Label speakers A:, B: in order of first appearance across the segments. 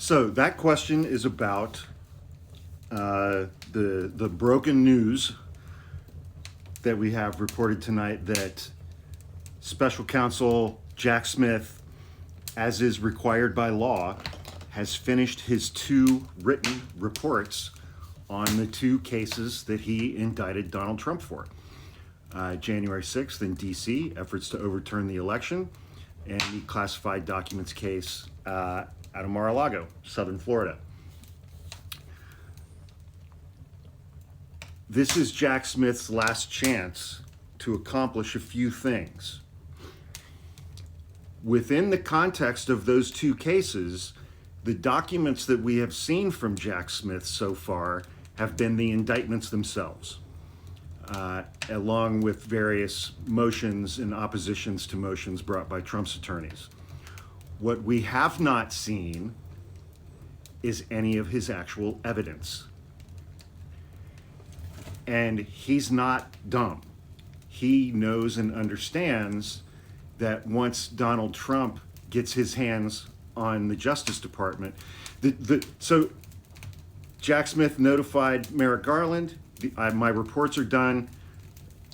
A: So that question is about the broken news that we have reported tonight that Special Counsel Jack Smith, as is required by law, has finished his 2 written reports on the 2 cases that he indicted Donald Trump for. January 6th in DC, efforts to overturn the election, and the classified documents case out of Mar-a-Lago, Southern Florida. This is Jack Smith's last chance to accomplish a few things. Within the context of those 2 cases, the documents that we have seen from Jack Smith so far have been the indictments themselves, along with various motions and oppositions to motions brought by Trump's attorneys. What we have not seen is any of his actual evidence. And he's not dumb. He knows and understands that once Donald Trump gets his hands on the Justice Department, so Jack Smith notified Merrick Garland. My reports are done.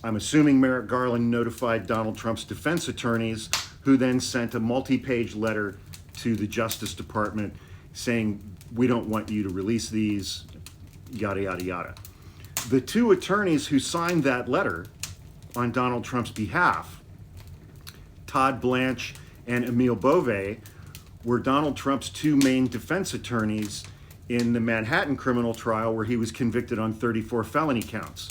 A: I'm assuming Merrick Garland notified Donald Trump's defense attorneys, who then sent a multi-page letter to the Justice Department saying, we don't want you to release these, yada, yada, yada. The 2 attorneys who signed that letter on Donald Trump's behalf, Todd Blanche and Emile Beauvais, were Donald Trump's 2 main defense attorneys in the Manhattan criminal trial where he was convicted on 34 felony counts.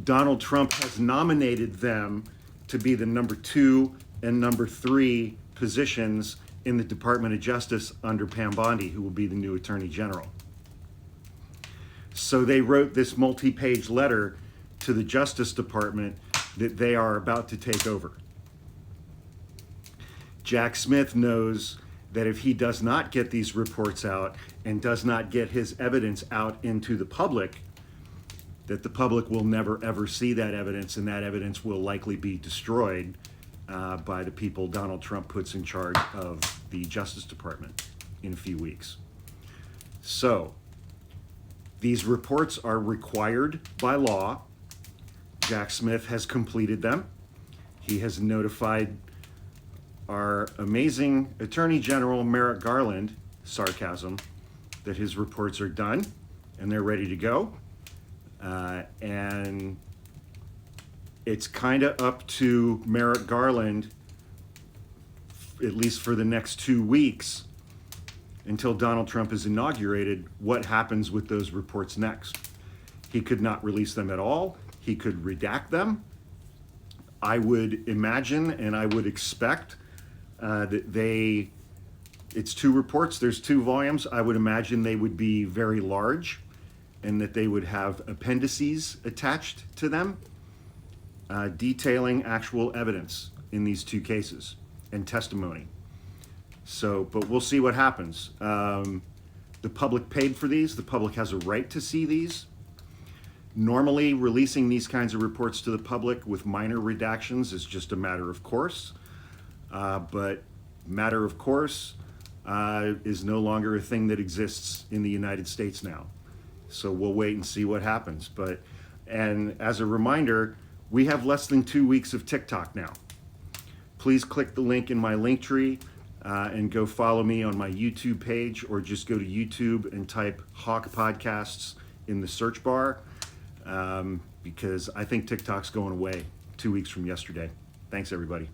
A: Donald Trump has nominated them to be the number 2 and number 3 positions in the Department of Justice under Pam Bondi, who will be the new Attorney General. So they wrote this multi-page letter to the Justice Department that they are about to take over. Jack Smith knows that if he does not get these reports out and does not get his evidence out into the public, that the public will never ever see that evidence, and that evidence will likely be destroyed by the people Donald Trump puts in charge of the Justice Department in a few weeks. So these reports are required by law. Jack Smith has completed them. He has notified our amazing Attorney General Merrick Garland, sarcasm, that his reports are done and they're ready to go. And it's kind of up to Merrick Garland, at least for the next 2 weeks, until Donald Trump is inaugurated, what happens with those reports next. He could not release them at all. He could redact them. I would imagine and I would expect that it's 2 reports, there's 2 volumes. I would imagine they would be very large and that they would have appendices attached to them detailing actual evidence in these 2 cases and testimony. So, but we'll see what happens. The public paid for these. The public has a right to see these. Normally, releasing these kinds of reports to the public with minor redactions is just a matter of course. But matter of course is no longer a thing that exists in the United States now. So we'll wait and see what happens. And as a reminder, we have less than 2 weeks of TikTok now. Please click the link in my link tree and go follow me on my YouTube page, or just go to YouTube and type Hawk Podcasts in the search bar, because I think TikTok's going away 2 weeks from yesterday. Thanks, everybody.